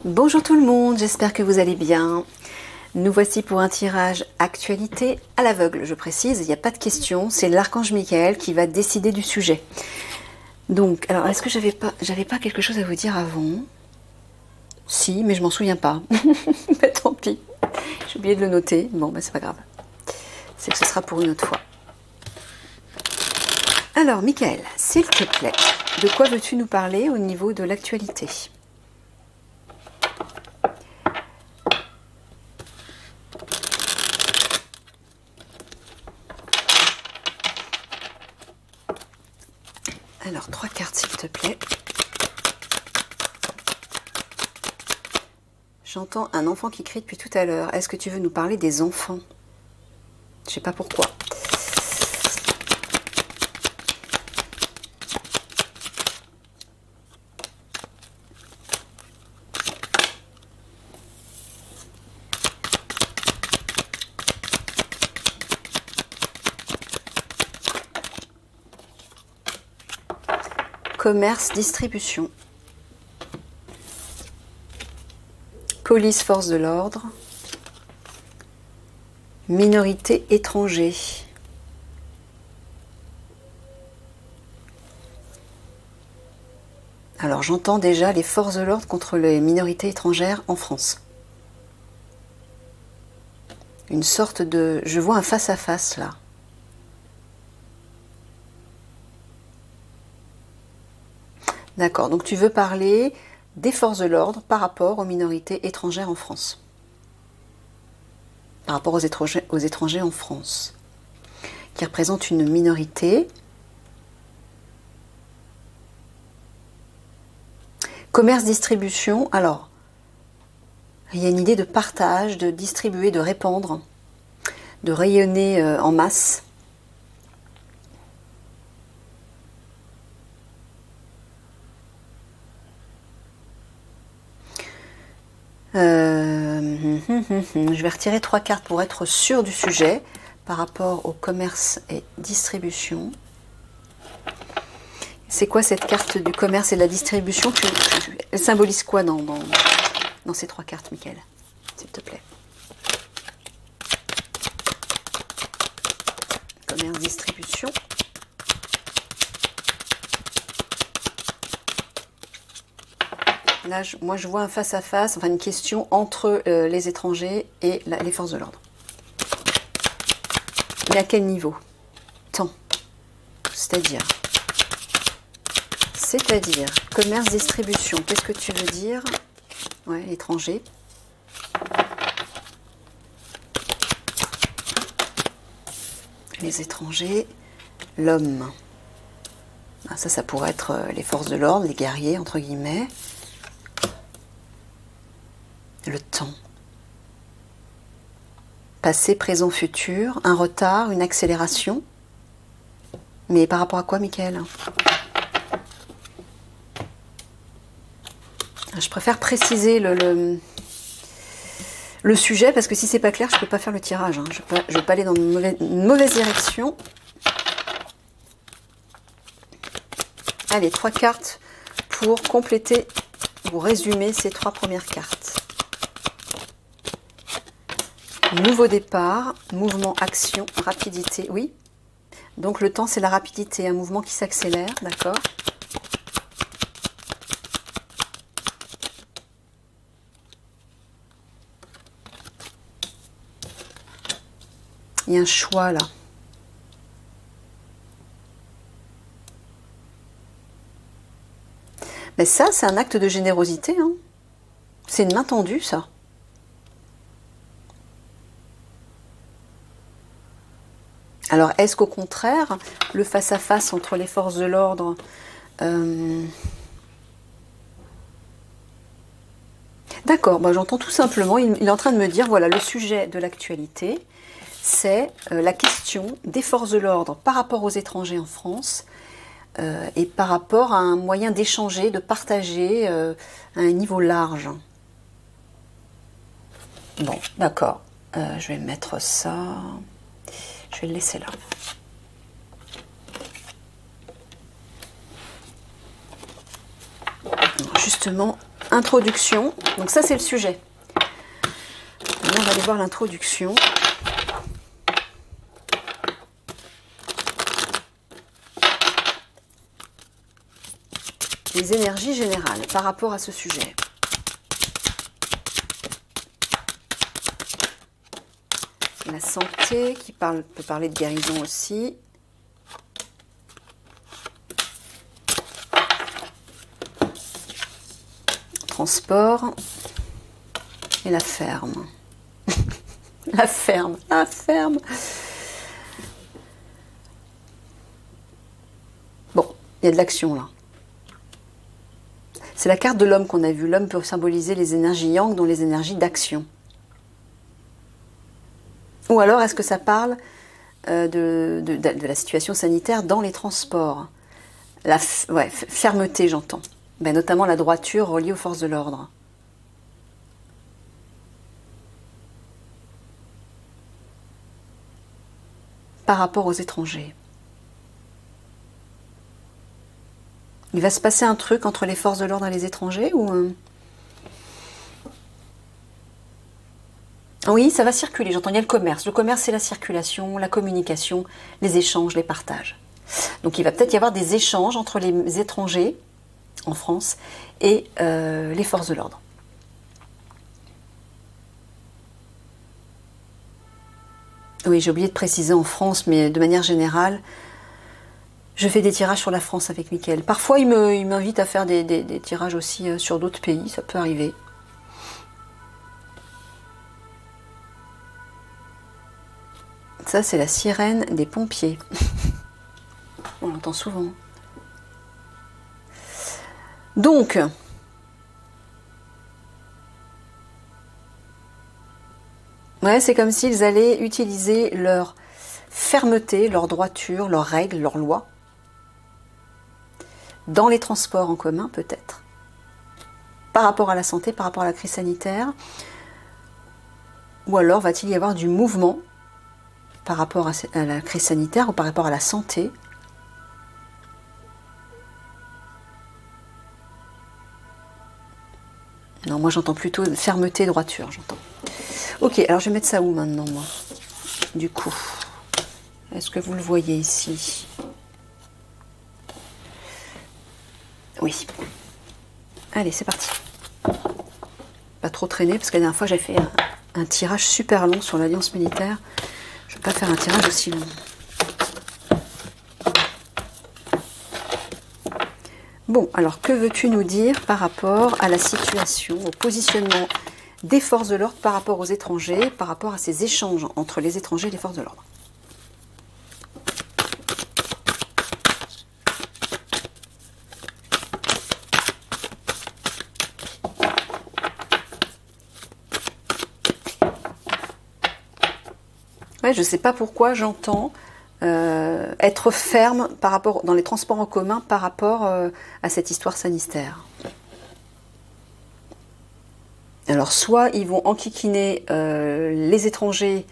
Bonjour tout le monde, j'espère que vous allez bien. Nous voici pour un tirage actualité à l'aveugle, je précise, il n'y a pas de question, c'est l'archange Michael qui va décider du sujet. Donc, alors est-ce que j'avais pas quelque chose à vous dire avant? Si, mais je m'en souviens pas. Mais tant pis, j'ai oublié de le noter. Bon, bah c'est pas grave. C'est que ce sera pour une autre fois. Alors, Michael, s'il te plaît, de quoi veux-tu nous parler au niveau de l'actualité ? Alors, 3 cartes, s'il te plaît. J'entends un enfant qui crie depuis tout à l'heure. Est-ce que tu veux nous parler des enfants? Je sais pas pourquoi. Commerce, distribution. Police, force de l'ordre. Minorité, étranger. Alors j'entends déjà les forces de l'ordre contre les minorités étrangères en France. Une sorte de... Je vois un face-à-face là. D'accord, donc tu veux parler des forces de l'ordre par rapport aux minorités étrangères en France. Par rapport aux étrangers en France. Qui représentent une minorité. Commerce-distribution, alors, il y a une idée de partage, de distribuer, de répandre, de rayonner en masse. Je vais retirer 3 cartes pour être sûr du sujet par rapport au commerce et distribution. C'est quoi cette carte du commerce et de la distribution? Elle symbolise quoi dans ces 3 cartes, Michael, s'il te plaît? Commerce, distribution. Là, moi, je vois un face-à-face, enfin une question entre les étrangers et les forces de l'ordre. Mais à quel niveau? Temps. C'est-à-dire, commerce, distribution. Qu'est-ce que tu veux dire? Ouais, étranger. Les étrangers. L'homme. Ah, ça pourrait être les forces de l'ordre, les guerriers, entre guillemets. Le temps. Passé, présent, futur. Un retard, une accélération. Mais par rapport à quoi, Michael? Je préfère préciser le sujet parce que si c'est pas clair, je ne peux pas faire le tirage. Hein. Je ne vais pas aller dans une mauvaise direction. Allez, 3 cartes pour compléter ou résumer ces 3 premières cartes. Nouveau départ, mouvement, action, rapidité, oui. Donc le temps, c'est la rapidité, un mouvement qui s'accélère, d'accord. Il y a un choix là. Mais ça, c'est un acte de générosité. Hein. C'est une main tendue, ça. Alors, est-ce qu'au contraire, le face-à-face entre les forces de l'ordre... D'accord, bah, j'entends tout simplement, il est en train de me dire, voilà, le sujet de l'actualité, c'est la question des forces de l'ordre par rapport aux étrangers en France et par rapport à un moyen d'échanger, de partager à un niveau large. Bon, d'accord, je vais mettre ça... Je vais le laisser là. Alors justement, introduction. Donc ça, c'est le sujet. Maintenant, on va aller voir l'introduction. Les énergies générales par rapport à ce sujet. La santé, qui peut parler de guérison aussi. Transport. Et la ferme. La ferme, la ferme. Bon, il y a de l'action là. C'est la carte de l'homme qu'on a vue. L'homme peut symboliser les énergies yang, dont les énergies d'action. Ou alors, est-ce que ça parle de la situation sanitaire dans les transports? Ouais, fermeté, j'entends. Ben, notamment la droiture reliée aux forces de l'ordre. Par rapport aux étrangers. Il va se passer un truc entre les forces de l'ordre et les étrangers ou Oui, ça va circuler, j'entends, il y a le commerce. Le commerce, c'est la circulation, la communication, les échanges, les partages. Donc il va peut-être y avoir des échanges entre les étrangers en France et les forces de l'ordre. Oui, j'ai oublié de préciser en France, mais de manière générale, je fais des tirages sur la France avec Mickaël. Parfois, il m'invite à faire des tirages aussi sur d'autres pays, ça peut arriver. Ça, c'est la sirène des pompiers. On l'entend souvent. Donc, ouais, c'est comme s'ils allaient utiliser leur fermeté, leur droiture, leurs règles, leurs lois, dans les transports en commun peut-être, par rapport à la santé, par rapport à la crise sanitaire, ou alors va-t-il y avoir du mouvement par rapport à la crise sanitaire ou par rapport à la santé. Non, moi j'entends plutôt fermeté, droiture, j'entends. Ok, alors je vais mettre ça où maintenant, moi? Du coup, est-ce que vous le voyez ici? Oui. Allez, c'est parti. Pas trop traîner, parce que la dernière fois j'ai fait un tirage super long sur l'alliance militaire. Je ne vais pas faire un tirage aussi long. Bon, alors que veux-tu nous dire par rapport à la situation, au positionnement des forces de l'ordre par rapport aux étrangers, par rapport à ces échanges entre les étrangers et les forces de l'ordre? Ouais, je ne sais pas pourquoi j'entends être ferme par rapport, dans les transports en commun par rapport à cette histoire sanitaire. Alors soit ils vont enquiquiner les étrangers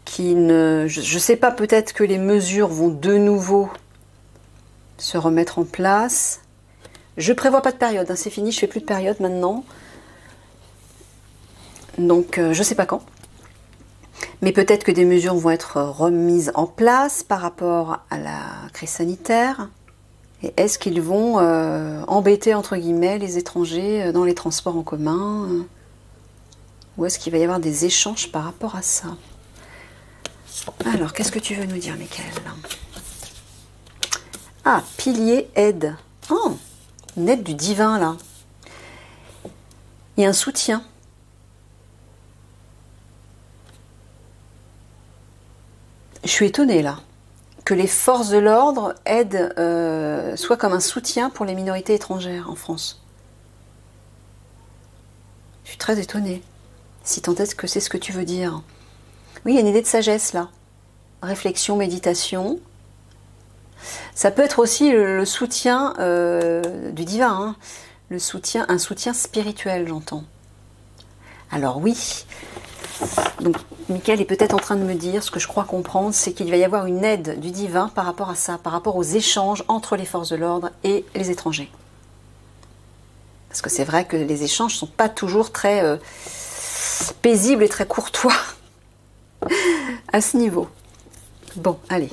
qui ne... Je ne sais pas, peut-être que les mesures vont de nouveau se remettre en place. Je prévois pas de période, hein, c'est fini, je fais plus de période maintenant. Donc je ne sais pas quand. Mais peut-être que des mesures vont être remises en place par rapport à la crise sanitaire. Et est-ce qu'ils vont embêter, entre guillemets, les étrangers dans les transports en commun? Ou est-ce qu'il va y avoir des échanges par rapport à ça? Alors, qu'est-ce que tu veux nous dire, Mickaël? Ah, pilier, aide. Oh, une aide du divin, là. Il y a un soutien. Je suis étonnée là, que les forces de l'ordre aident, soient comme un soutien pour les minorités étrangères en France. Je suis très étonnée, si tant est que c'est ce que tu veux dire. Oui, il y a une idée de sagesse là, réflexion, méditation. Ça peut être aussi le soutien du divin, hein. Le soutien, un soutien spirituel, j'entends. Alors oui. Donc, Mickaël est peut-être en train de me dire, ce que je crois comprendre, c'est qu'il va y avoir une aide du divin par rapport à ça, par rapport aux échanges entre les forces de l'ordre et les étrangers. Parce que c'est vrai que les échanges ne sont pas toujours très paisibles et très courtois à ce niveau. Bon, allez.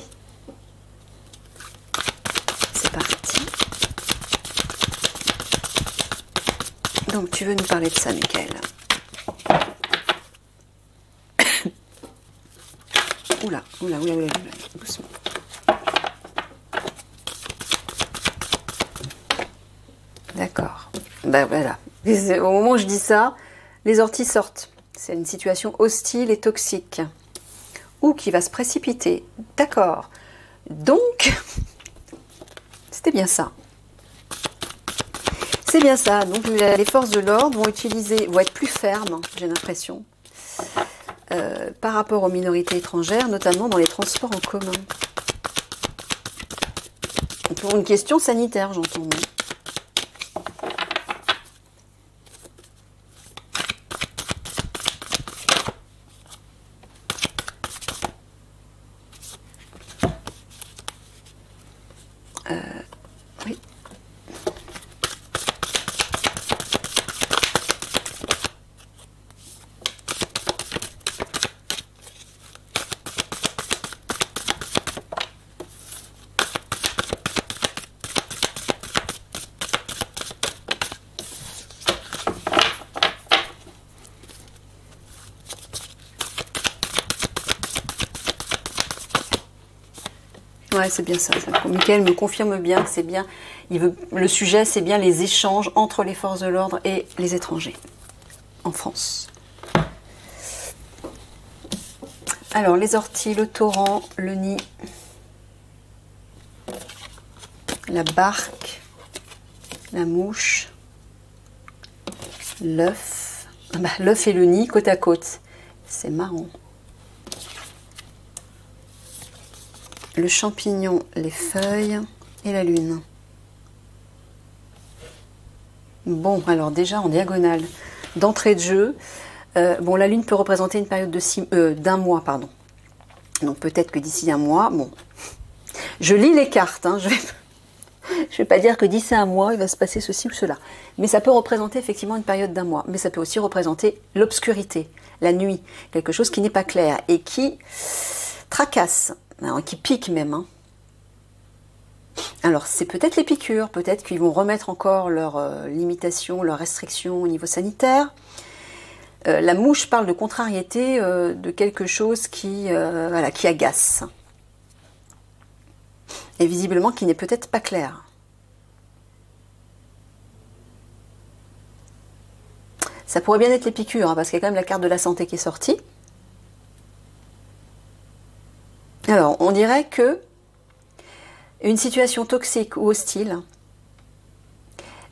C'est parti. Donc, tu veux nous parler de ça, Michael? Oula, oula, oula, oula, doucement. D'accord. Ben voilà. Au moment où je dis ça, les orties sortent. C'est une situation hostile et toxique. Ou qui va se précipiter. D'accord. Donc, c'était bien ça. C'est bien ça. Donc, les forces de l'ordre vont être plus fermes, j'ai l'impression, par rapport aux minorités étrangères, notamment dans les transports en commun. Pour une question sanitaire, j'entends. Oui. Ouais, c'est bien ça. Michael me confirme bien que c'est bien. Le sujet, c'est bien les échanges entre les forces de l'ordre et les étrangers en France. Alors, les orties, le torrent, le nid, la barque, la mouche, l'œuf. Bah, l'œuf et le nid côte à côte. C'est marrant. Le champignon, les feuilles et la lune. Bon, alors déjà en diagonale, d'entrée de jeu, bon, la lune peut représenter une période d'un mois, pardon. Donc peut-être que d'ici un mois, bon, je lis les cartes, hein, je vais pas dire que d'ici un mois, il va se passer ceci ou cela. Mais ça peut représenter effectivement une période d'un mois. Mais ça peut aussi représenter l'obscurité, la nuit, quelque chose qui n'est pas clair et qui tracasse. Alors, qui pique même. Hein. Alors, c'est peut-être les piqûres, peut-être qu'ils vont remettre encore leurs limitations, leurs restrictions au niveau sanitaire. La mouche parle de contrariété, de quelque chose qui agace. Et visiblement qui n'est peut-être pas clair. Ça pourrait bien être les piqûres, hein, parce qu'il y a quand même la carte de la santé qui est sortie. Alors, on dirait que une situation toxique ou hostile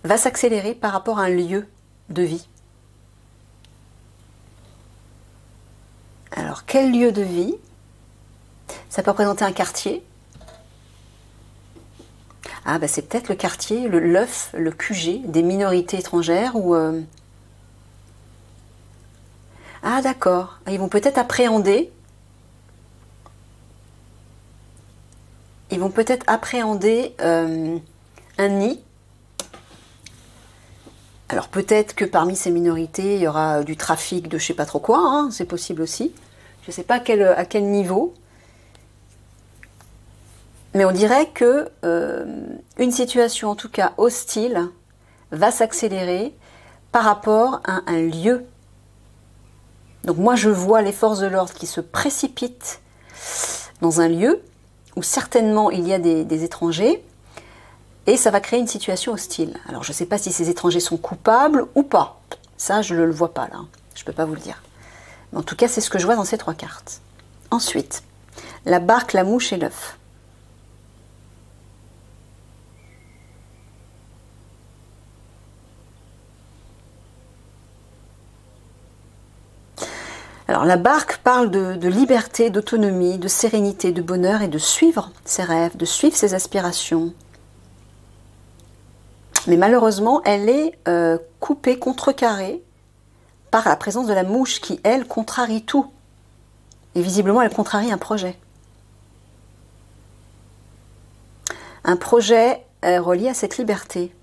va s'accélérer par rapport à un lieu de vie. Alors, quel lieu de vie? Ça peut représenter un quartier. Ah, bah c'est peut-être le quartier, l'œuf, le QG des minorités étrangères ou... Ah, d'accord. Ils vont peut-être appréhender... Ils vont peut-être appréhender un nid. Alors peut-être que parmi ces minorités, il y aura du trafic de je ne sais pas trop quoi, hein, c'est possible aussi. Je ne sais pas à quel niveau. Mais on dirait que une situation en tout cas hostile va s'accélérer par rapport à un lieu. Donc moi je vois les forces de l'ordre qui se précipitent dans un lieu où certainement il y a des étrangers, et ça va créer une situation hostile. Alors je ne sais pas si ces étrangers sont coupables ou pas. Ça, je ne le vois pas là. Je ne peux pas vous le dire. Mais en tout cas, c'est ce que je vois dans ces trois cartes. Ensuite, la barque, la mouche et l'œuf. Alors la barque parle de liberté, d'autonomie, de sérénité, de bonheur et de suivre ses rêves, de suivre ses aspirations. Mais malheureusement, elle est coupée, contrecarrée par la présence de la mouche qui, elle, contrarie tout. Et visiblement, elle contrarie un projet. Un projet relié à cette liberté.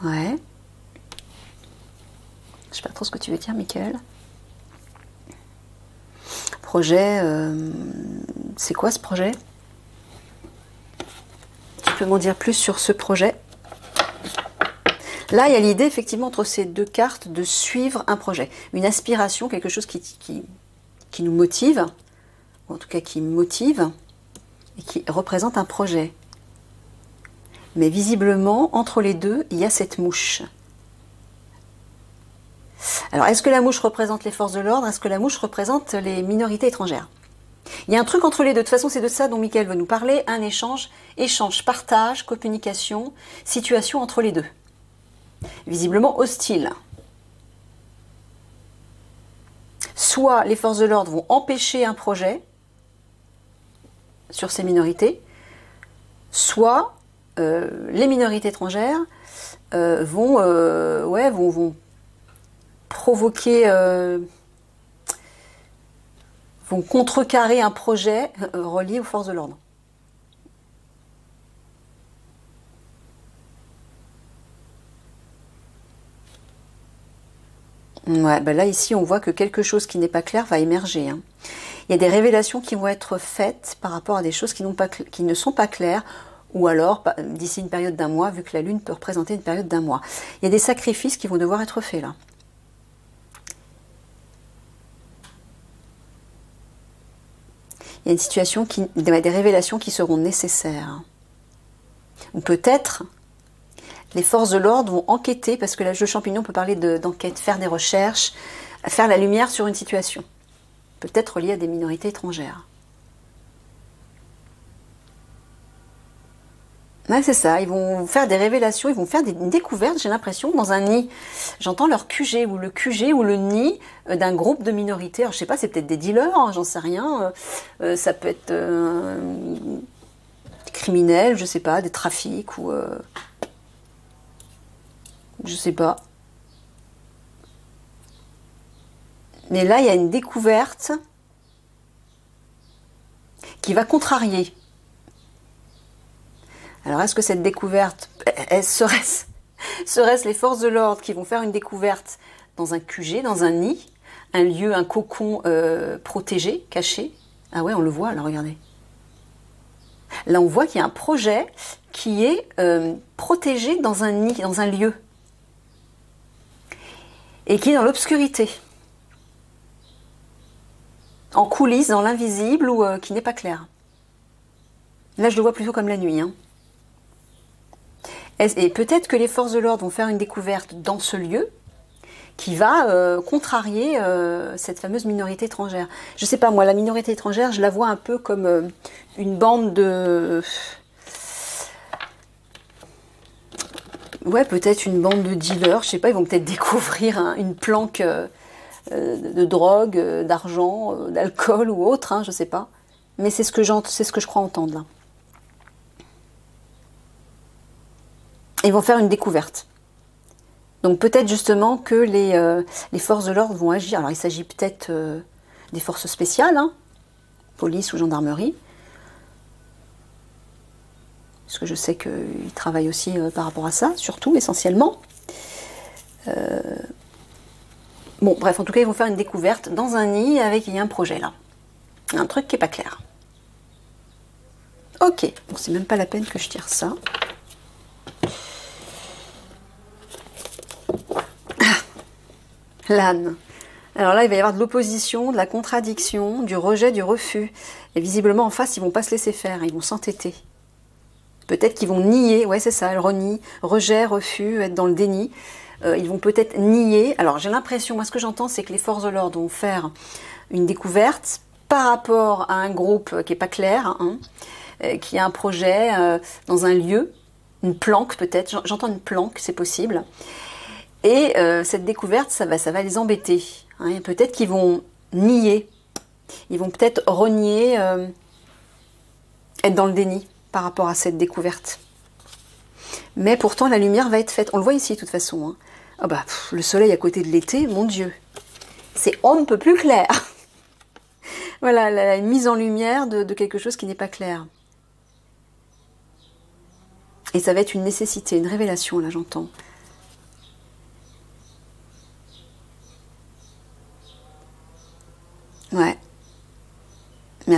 Ouais. Je sais pas trop ce que tu veux dire, Michael. Projet, c'est quoi ce projet? Tu peux m'en dire plus sur ce projet? Là, il y a l'idée, effectivement, entre ces deux cartes, de suivre un projet. Une aspiration, quelque chose qui nous motive, ou en tout cas qui me motive, et qui représente un projet. Mais visiblement, entre les deux, il y a cette mouche. Alors, est-ce que la mouche représente les forces de l'ordre? Est-ce que la mouche représente les minorités étrangères? Il y a un truc entre les deux. De toute façon, c'est de ça dont Michael veut nous parler. Un échange, partage, communication, situation entre les deux. Visiblement hostile. Soit les forces de l'ordre vont empêcher un projet sur ces minorités, soit les minorités étrangères vont provoquer, vont contrecarrer un projet relié aux forces de l'ordre. Ouais, ben là, ici, on voit que quelque chose qui n'est pas clair va émerger. Hein. Il y a des révélations qui vont être faites par rapport à des choses qui ne sont pas claires, ou alors d'ici une période d'1 mois, vu que la Lune peut représenter une période d'1 mois. Il y a des sacrifices qui vont devoir être faits là. Il y a une situation, des révélations qui seront nécessaires. Ou peut-être, les forces de l'ordre vont enquêter, parce que le jeu champignon peut parler d'enquête, faire des recherches, faire la lumière sur une situation. Peut-être liée à des minorités étrangères. Ouais, c'est ça, ils vont faire des révélations, ils vont faire une découverte, j'ai l'impression, dans un nid. J'entends leur QG, ou le QG, ou le nid d'un groupe de minorités. Alors, je sais pas, c'est peut-être des dealers, hein, j'en sais rien. Ça peut être des criminels, je sais pas, des trafics, ou... je sais pas. Mais là, il y a une découverte qui va contrarier. Alors, est-ce que cette découverte, serait-ce les forces de l'ordre qui vont faire une découverte dans un QG, dans un nid, un lieu, un cocon protégé, caché? Ah ouais, on le voit, là, regardez. Là, on voit qu'il y a un projet qui est protégé dans un nid, dans un lieu. Et qui est dans l'obscurité. En coulisses, dans l'invisible, ou qui n'est pas clair. Là, je le vois plutôt comme la nuit, hein. Et peut-être que les forces de l'ordre vont faire une découverte dans ce lieu qui va contrarier cette fameuse minorité étrangère. Je sais pas, moi, la minorité étrangère, je la vois un peu comme une bande de... Ouais, peut-être une bande de dealers, je sais pas, ils vont peut-être découvrir une planque de drogue, d'argent, d'alcool ou autre, hein, je sais pas. Mais c'est ce que je crois entendre, là. Ils vont faire une découverte. Donc peut-être justement que les forces de l'ordre vont agir. Alors il s'agit peut-être des forces spéciales, hein, police ou gendarmerie. Parce que je sais qu'ils travaillent aussi par rapport à ça, surtout, essentiellement. Bon, bref, en tout cas, ils vont faire une découverte dans un nid avec il y a un projet là. Un truc qui n'est pas clair. Ok, bon, c'est même pas la peine que je tire ça. L'âne. Alors là, il va y avoir de l'opposition, de la contradiction, du rejet, du refus. Et visiblement, en face, ils vont pas se laisser faire, ils vont s'entêter. Peut-être qu'ils vont nier, ouais, c'est ça, le renie, rejet, refus, être dans le déni. Ils vont peut-être nier. Alors, j'ai l'impression, moi, ce que j'entends, c'est que les forces de l'ordre vont faire une découverte par rapport à un groupe qui est pas clair, hein, qui a un projet dans un lieu, une planque peut-être. J'entends une planque, c'est possible. Et cette découverte, ça va les embêter. Hein. Peut-être qu'ils vont nier. Ils vont peut-être renier, être dans le déni par rapport à cette découverte. Mais pourtant, la lumière va être faite. On le voit ici, de toute façon. Hein. Oh bah, le soleil à côté de l'été, mon Dieu. C'est on ne peut plus clair. Voilà, la mise en lumière de quelque chose qui n'est pas clair. Et ça va être une nécessité, une révélation, là, j'entends.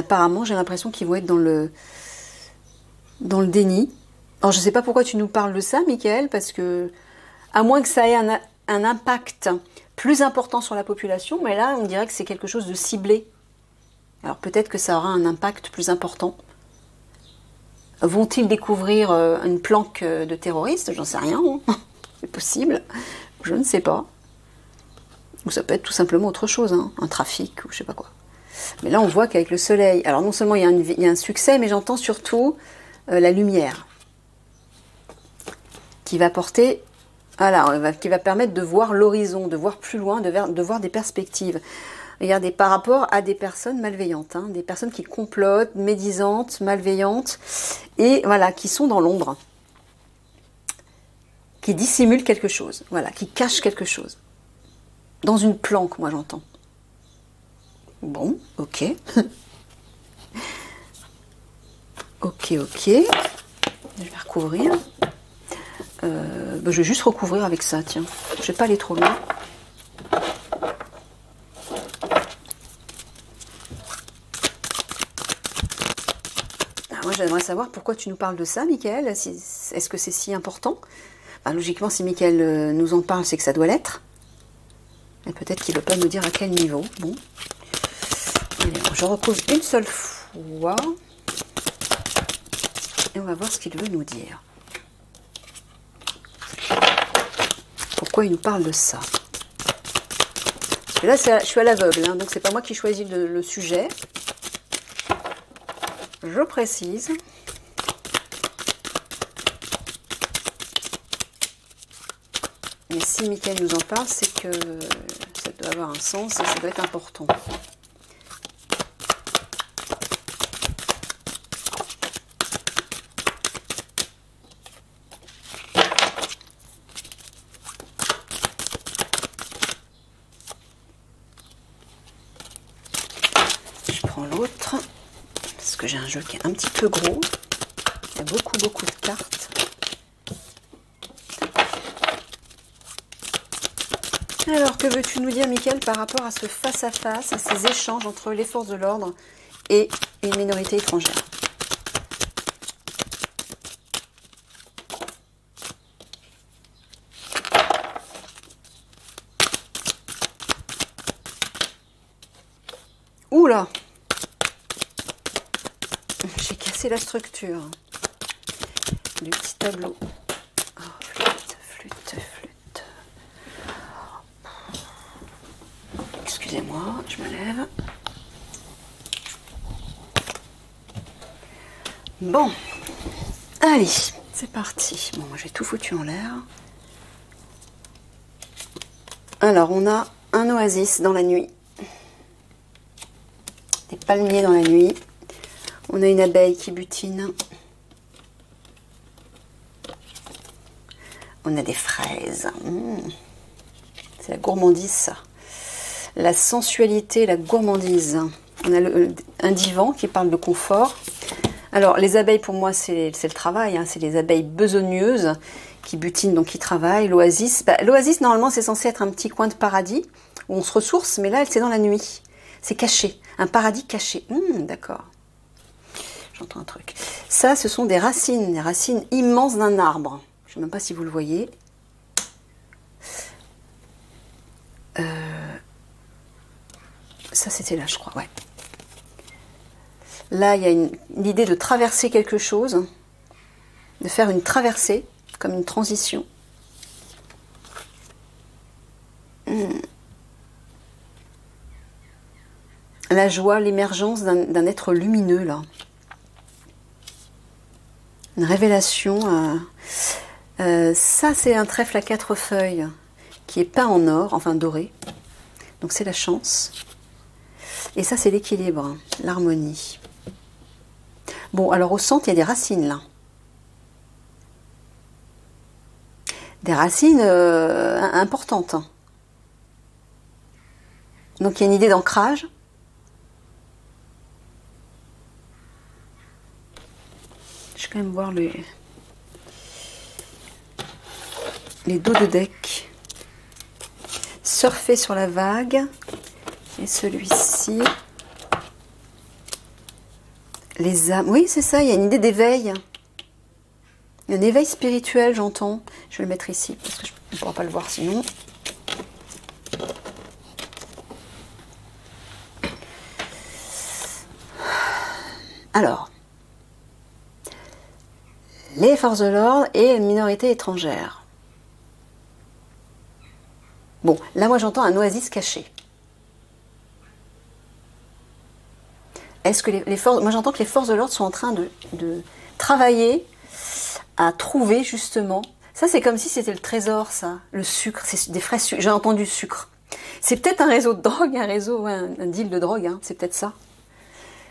apparemment, j'ai l'impression qu'ils vont être dans le déni. Alors, je ne sais pas pourquoi tu nous parles de ça, Michael, parce que, à moins que ça ait un impact plus important sur la population, mais là, on dirait que c'est quelque chose de ciblé. Alors, peut-être que ça aura un impact plus important. Vont-ils découvrir une planque de terroristes? J'en sais rien, hein. C'est possible, je ne sais pas. Ou ça peut être tout simplement autre chose, hein, un trafic ou je sais pas quoi. Mais là, on voit qu'avec le soleil, alors non seulement il y a un succès, mais j'entends surtout la lumière qui va porter, voilà, qui va permettre de voir l'horizon, de voir plus loin, de voir des perspectives. Regardez, par rapport à des personnes malveillantes, hein, des personnes qui complotent, médisantes, malveillantes, et voilà, qui sont dans l'ombre, qui dissimulent quelque chose, voilà, qui cachent quelque chose. Dans une planque, moi j'entends. Bon, ok. Ok. Je vais recouvrir. Je vais juste recouvrir avec ça, tiens. Je vais pas aller trop loin. Alors moi j'aimerais savoir pourquoi tu nous parles de ça, Michael. Est-ce que c'est si important? Enfin, logiquement, si Michael nous en parle, c'est que ça doit l'être. Et peut-être qu'il ne veut pas nous dire à quel niveau. Bon. Alors, je recouvre une seule fois. Et on va voir ce qu'il veut nous dire. Pourquoi il nous parle de ça? Parce que là, je suis à l'aveugle, hein, donc c'est pas moi qui choisis le sujet. Je précise. Mais si Michael nous en parle, c'est que ça doit avoir un sens et ça doit être important. Je prends l'autre, parce que j'ai un jeu qui est un petit peu gros. Il y a beaucoup de cartes. Alors, que veux-tu nous dire, Michael, par rapport à ce face-à-face, à ces échanges entre les forces de l'ordre et une minorité étrangère? Oula! J'ai cassé la structure du petit tableau. Oh, flûte. Excusez-moi, je me lève. Bon, allez, c'est parti. Bon, moi j'ai tout foutu en l'air. Alors, on a un oasis dans la nuit. Des palmiers dans la nuit. On a une abeille qui butine. On a des fraises. C'est la gourmandise, ça. La sensualité, la gourmandise. On a un divan qui parle de confort. Alors, les abeilles, pour moi, c'est le travail. Hein. C'est les abeilles besogneuses qui butinent, donc qui travaillent. L'oasis, l'oasis, normalement, c'est censé être un petit coin de paradis où on se ressource, mais là, c'est dans la nuit. C'est caché. Un paradis caché. D'accord. J'entends un truc. Ça, ce sont des racines immenses d'un arbre. Je ne sais même pas si vous le voyez. Ça, c'était là, je crois, ouais. Là, il y a une idée de traverser quelque chose, de faire une traversée, comme une transition. La joie, l'émergence d'un être lumineux, là. Une révélation. Ça, c'est un trèfle à 4 feuilles qui est peint en or, enfin doré. Donc, c'est la chance. Et ça, c'est l'équilibre, l'harmonie. Bon, alors au centre, il y a des racines, là. Des racines importantes. Donc, il y a une idée d'ancrage. Je vais quand même voir les dos de deck. Surfer sur la vague. Et celui-ci. Les âmes, oui, c'est ça, il y a une idée d'éveil. Un éveil spirituel, j'entends. Je vais le mettre ici, parce que je ne pourrai pas le voir sinon. Alors, les forces de l'ordre et les minorités étrangères. Bon, là moi j'entends un oasis caché. Est-ce que les forces... Moi j'entends que les forces de l'ordre sont en train de travailler à trouver justement... Ça c'est comme si c'était le trésor, ça. Le sucre, c'est des frais sucre. J'ai entendu sucre. C'est peut-être un réseau de drogue, un réseau, ouais, un deal de drogue, hein, c'est peut-être ça.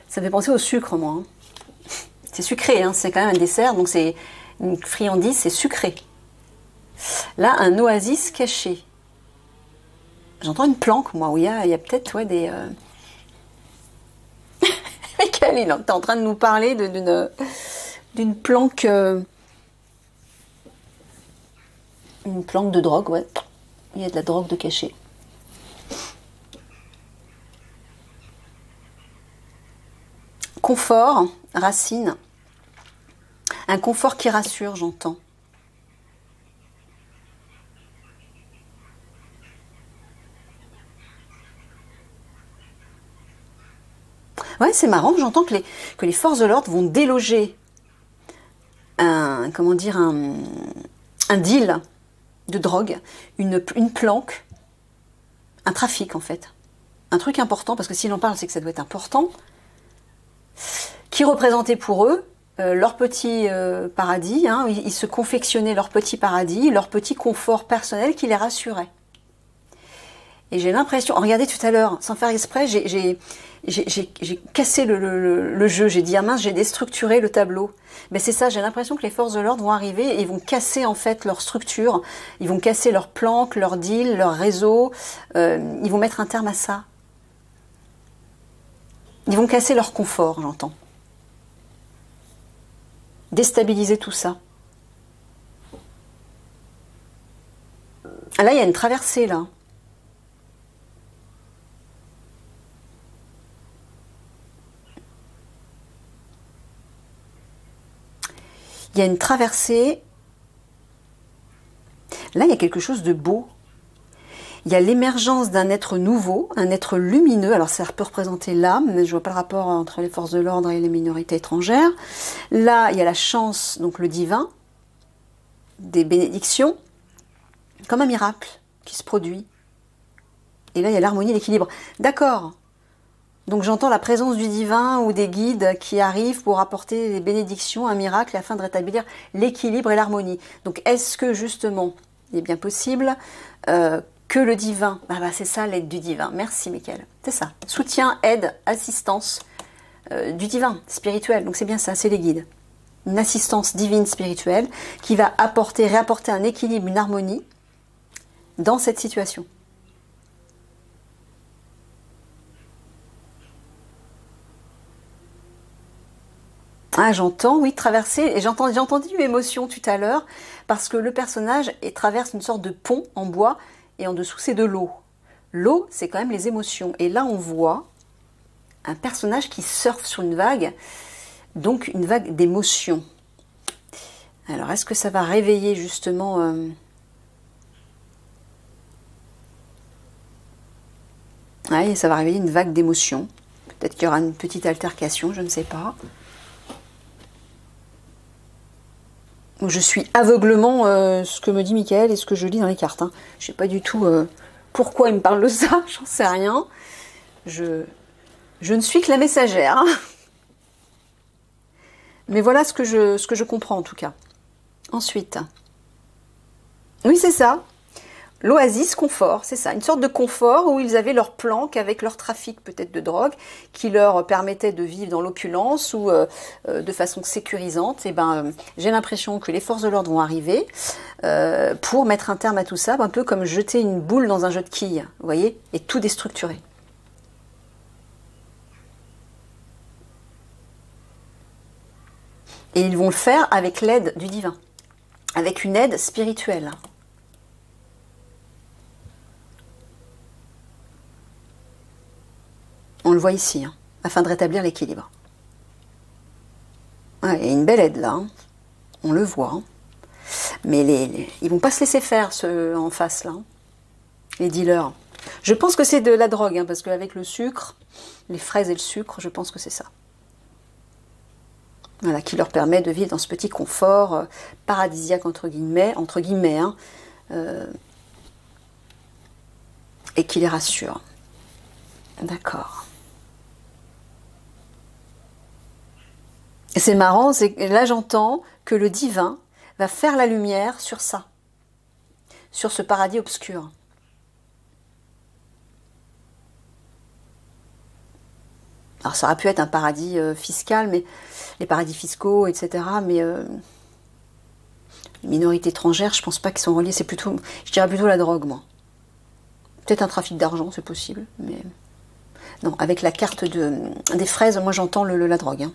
Ça me fait penser au sucre, moi. Hein. C'est sucré, hein, c'est quand même un dessert, donc c'est une friandise, c'est sucré. Là, un oasis caché. J'entends une planque, moi, où il y a peut-être ouais, des... Michael, il est en train de nous parler d'une planque... Une planque de drogue, ouais. Il y a de la drogue de cachet. Confort, racine. Un confort qui rassure, j'entends. Ouais, c'est marrant, j'entends que les forces de l'ordre vont déloger un deal de drogue, une planque, un trafic en fait. Un truc important, parce que s'il en parle, c'est que ça doit être important, qui représentait pour eux leur petit paradis, hein, ils se confectionnaient leur petit paradis, leur petit confort personnel qui les rassurait. Et j'ai l'impression, regardez tout à l'heure, sans faire exprès, j'ai cassé le jeu, j'ai dit, ah mince, j'ai déstructuré le tableau. Mais c'est ça, j'ai l'impression que les forces de l'ordre vont arriver et ils vont casser en fait leur structure, ils vont casser leur planque, leur deal, leur réseau, ils vont mettre un terme à ça. Ils vont casser leur confort, j'entends. Déstabiliser tout ça. Là, il y a une traversée, là. Il y a une traversée. Là, il y a quelque chose de beau. Il y a l'émergence d'un être nouveau, un être lumineux. Alors, ça peut représenter l'âme, mais je ne vois pas le rapport entre les forces de l'ordre et les minorités étrangères. Là, il y a la chance, donc le divin, des bénédictions, comme un miracle qui se produit. Et là, il y a l'harmonie et l'équilibre. D'accord. Donc j'entends la présence du divin ou des guides qui arrivent pour apporter des bénédictions, un miracle afin de rétablir l'équilibre et l'harmonie. Donc est-ce que justement, il est bien possible que le divin, c'est ça l'aide du divin, merci Michael, c'est ça, soutien, aide, assistance du divin, spirituel, donc c'est bien ça, c'est les guides. Une assistance divine spirituelle qui va réapporter un équilibre, une harmonie dans cette situation. Ah, j'entends, oui, traverser, et j'ai entendu émotion tout à l'heure, parce que le personnage traverse une sorte de pont en bois, et en dessous c'est de l'eau. L'eau, c'est quand même les émotions, et là on voit un personnage qui surfe sur une vague, donc une vague d'émotions. Alors, est-ce que ça va réveiller justement... Oui, ça va réveiller une vague d'émotions. Peut-être qu'il y aura une petite altercation, je ne sais pas. Je suis aveuglement ce que me dit Michael et ce que je lis dans les cartes. Hein. Je ne sais pas du tout pourquoi il me parle de ça, j'en sais rien. Je ne suis que la messagère. Hein. Mais voilà ce que je comprends en tout cas. Ensuite. Oui, c'est ça. L'oasis confort, c'est ça, une sorte de confort où ils avaient leur planque avec leur trafic peut-être de drogue qui leur permettait de vivre dans l'opulence ou de façon sécurisante. Et j'ai l'impression que les forces de l'ordre vont arriver pour mettre un terme à tout ça, un peu comme jeter une boule dans un jeu de quilles, vous voyez, et tout déstructurer. Et ils vont le faire avec l'aide du divin, avec une aide spirituelle. On le voit ici, hein, afin de rétablir l'équilibre. Ouais, il y a une belle aide là, hein. On le voit. Hein. Mais ils vont pas se laisser faire ceux en face là, hein. Les dealers. Je pense que c'est de la drogue, hein, parce qu'avec le sucre, les fraises et le sucre, je pense que c'est ça. Voilà, qui leur permet de vivre dans ce petit confort paradisiaque entre guillemets hein, et qui les rassure. D'accord. Et c'est marrant, c'est que là j'entends que le divin va faire la lumière sur ça, sur ce paradis obscur. Alors ça aurait pu être un paradis fiscal, mais les paradis fiscaux, etc. Mais les minorités étrangères, je pense pas qu'ils sont reliés. C'est plutôt, je dirais plutôt la drogue, moi. Peut-être un trafic d'argent, c'est possible, mais non. Avec la carte des fraises, moi j'entends la drogue. Hein.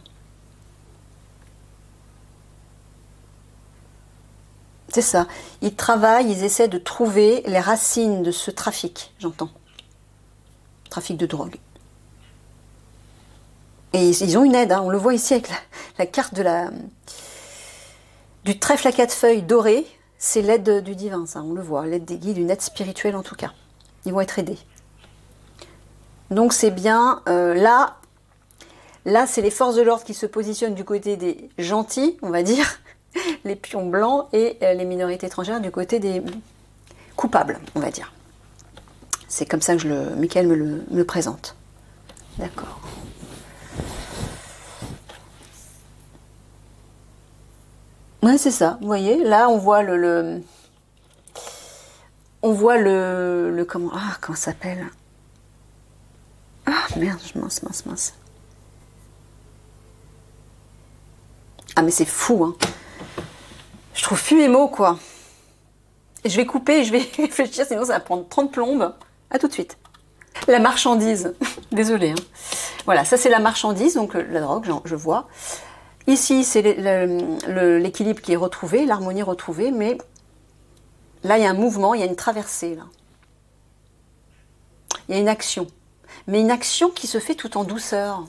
C'est ça. Ils travaillent, ils essaient de trouver les racines de ce trafic, j'entends. Trafic de drogue. Et ils ont une aide, hein, on le voit ici avec la carte du trèfle à 4 feuilles doré, c'est l'aide du divin, ça, on le voit, l'aide des guides, une aide spirituelle en tout cas. Ils vont être aidés. Donc c'est bien, là c'est les forces de l'ordre qui se positionnent du côté des gentils, on va dire, les pions blancs, et les minorités étrangères du côté des coupables, on va dire. C'est comme ça que Michael me le présente. D'accord. Ouais, c'est ça. Vous voyez, là, on voit on voit comment ça s'appelle? Ah, merde, mince. Ah, mais c'est fou, hein. Je trouve plus mes mots, quoi. Et je vais couper, je vais réfléchir, sinon ça va prendre 30 plombes. À tout de suite. La marchandise. Désolée, hein. Voilà, ça c'est la marchandise, donc la drogue, je vois. Ici, c'est l'équilibre qui est retrouvé, l'harmonie retrouvée, mais là, il y a un mouvement, il y a une traversée. Là. Il y a une action. Mais une action qui se fait tout en douceur. Vous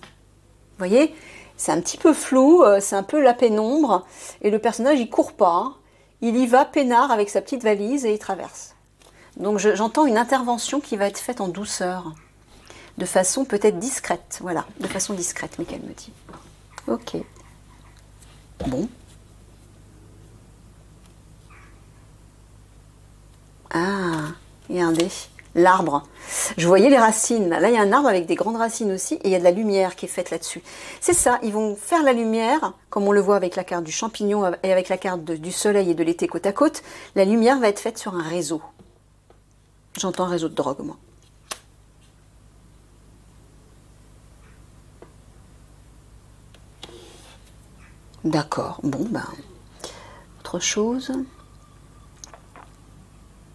voyez, c'est un petit peu flou, c'est un peu la pénombre, et le personnage, il court pas. Hein. Il y va peinard avec sa petite valise et il traverse. Donc, j'entends une intervention qui va être faite en douceur, de façon peut-être discrète. Voilà, de façon discrète, Michael me dit. Ok. Bon. Ah, regardez, l'arbre. Je voyais les racines. Là, il y a un arbre avec des grandes racines aussi, et il y a de la lumière qui est faite là-dessus. C'est ça, ils vont faire la lumière, comme on le voit avec la carte du champignon et avec la carte du soleil et de l'été côte à côte. La lumière va être faite sur un réseau. J'entends réseau de drogue, moi. D'accord, bon, ben, autre chose.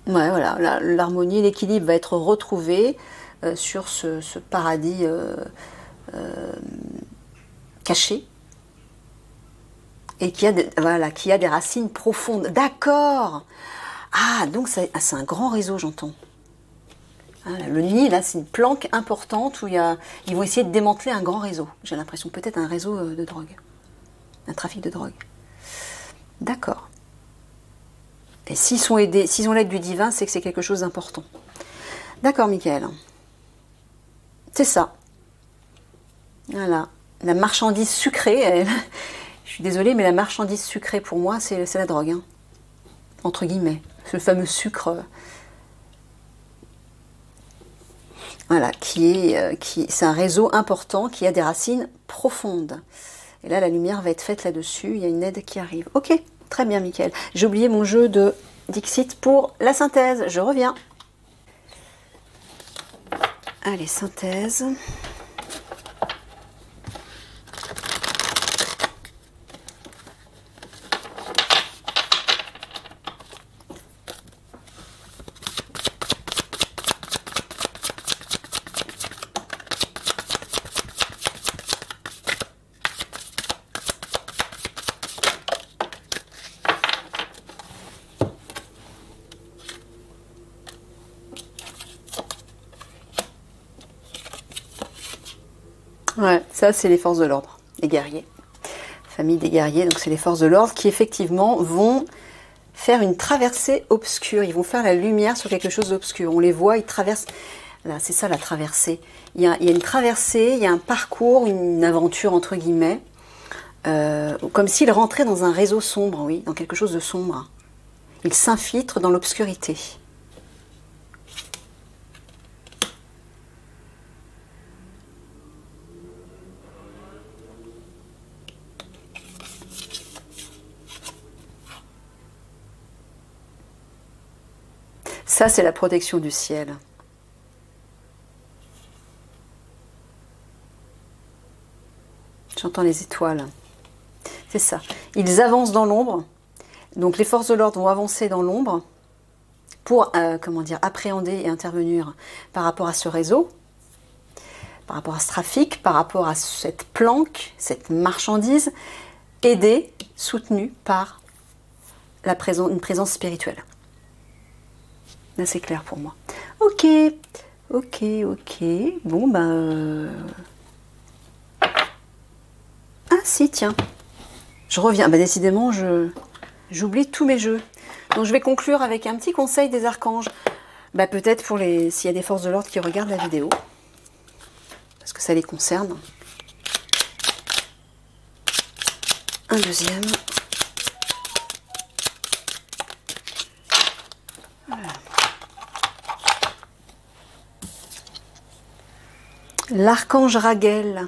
Ouais, voilà, l'harmonie, l'équilibre va être retrouvé sur ce paradis caché et qui a des racines profondes. D'accord. Ah, donc c'est un grand réseau, j'entends. Ah, le nid, là, c'est une planque importante où ils vont essayer de démanteler un grand réseau. J'ai l'impression, peut-être un réseau de drogue. Un trafic de drogue. D'accord. Et s'ils sont aidés, s'ils ont l'aide du divin, c'est que c'est quelque chose d'important. D'accord, Michael. C'est ça. Voilà. La marchandise sucrée, je suis désolée, mais la marchandise sucrée, pour moi, c'est la drogue. Hein. Entre guillemets. Ce fameux sucre. Voilà, c'est un réseau important qui a des racines profondes. Et là, la lumière va être faite là-dessus. Il y a une aide qui arrive. Ok, très bien, Michael. J'ai oublié mon jeu de Dixit pour la synthèse. Je reviens. Allez, synthèse. Ouais, ça c'est les forces de l'ordre, les guerriers. famille des guerriers, donc c'est les forces de l'ordre qui effectivement vont faire une traversée obscure. Ils vont faire la lumière sur quelque chose d'obscur. On les voit, ils traversent. Là, c'est ça la traversée. Il y a une traversée, il y a un parcours, une aventure entre guillemets, comme s'ils rentraient dans un réseau sombre, oui, dans quelque chose de sombre. Ils s'infiltrent dans l'obscurité. Ça, c'est la protection du ciel. J'entends les étoiles. C'est ça. Ils avancent dans l'ombre. Donc les forces de l'ordre vont avancer dans l'ombre pour comment dire, appréhender et intervenir par rapport à ce réseau, par rapport à ce trafic, par rapport à cette planque, cette marchandise, aidée, soutenue par une présence spirituelle. Là, c'est clair pour moi. Ok, ok, ok. Bon, ben... Ah si, tiens. Je reviens. Bah, décidément, j'oublie tous mes jeux. Donc, je vais conclure avec un petit conseil des archanges. Bah, peut-être pour s'il y a des forces de l'ordre qui regardent la vidéo. Parce que ça les concerne. Un deuxième. Voilà. L'archange Raguel,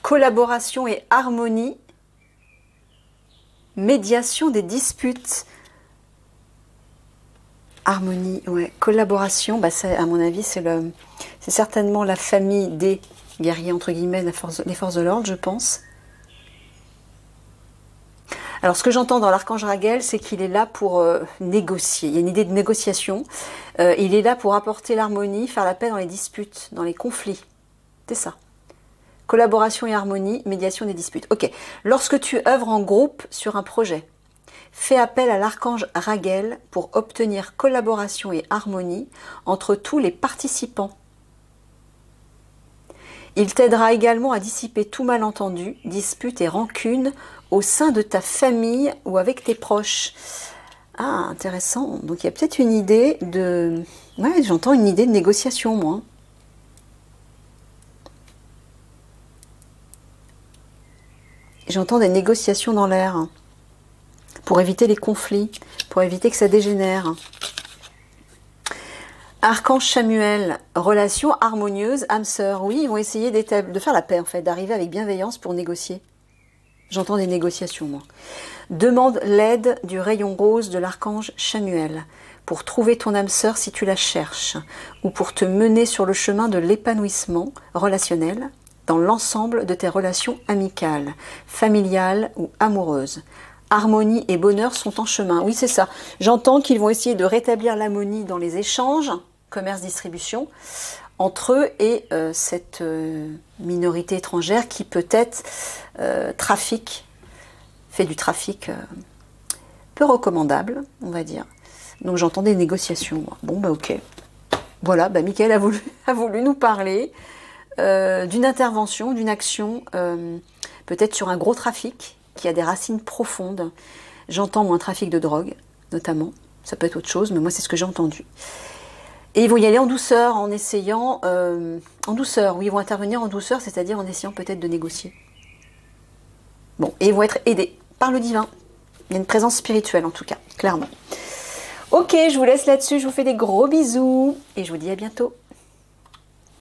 collaboration et harmonie, médiation des disputes. Harmonie, ouais, collaboration, bah ça, à mon avis, c'est certainement la famille des guerriers, entre guillemets, les forces de l'ordre, je pense. Alors, ce que j'entends dans l'archange Raguel, c'est qu'il est là pour négocier. Il y a une idée de négociation. Il est là pour apporter l'harmonie, faire la paix dans les disputes, dans les conflits. C'est ça. Collaboration et harmonie, médiation des disputes. Ok. Lorsque tu œuvres en groupe sur un projet, fais appel à l'archange Raguel pour obtenir collaboration et harmonie entre tous les participants. Il t'aidera également à dissiper tout malentendu, dispute et rancune au sein de ta famille ou avec tes proches. Ah, intéressant. Donc il y a peut-être une idée de... Ouais, j'entends une idée de négociation, moi. J'entends des négociations dans l'air pour éviter les conflits, pour éviter que ça dégénère. Archange Samuel, relation harmonieuse, âme sœur. Oui, ils vont essayer de faire la paix, en fait, d'arriver avec bienveillance pour négocier. J'entends des négociations, moi. Demande l'aide du rayon rose de l'archange Samuel pour trouver ton âme sœur si tu la cherches, ou pour te mener sur le chemin de l'épanouissement relationnel dans l'ensemble de tes relations amicales, familiales ou amoureuses. Harmonie et bonheur sont en chemin. Oui, c'est ça. J'entends qu'ils vont essayer de rétablir l'harmonie dans les échanges, commerce-distribution, entre eux et cette minorité étrangère qui peut-être fait du trafic peu recommandable, on va dire. Donc j'entends des négociations. Bon, bah ok. Voilà, bah Mickaël a voulu nous parler d'une intervention, d'une action, peut-être sur un gros trafic qui a des racines profondes. J'entends moi un trafic de drogue, notamment. Ça peut être autre chose, mais moi c'est ce que j'ai entendu. Et ils vont y aller en douceur, en essayant... en douceur, oui, ils vont intervenir en douceur, c'est-à-dire en essayant peut-être de négocier. Bon, et ils vont être aidés par le divin. Il y a une présence spirituelle en tout cas, clairement. Ok, je vous laisse là-dessus, je vous fais des gros bisous et je vous dis à bientôt.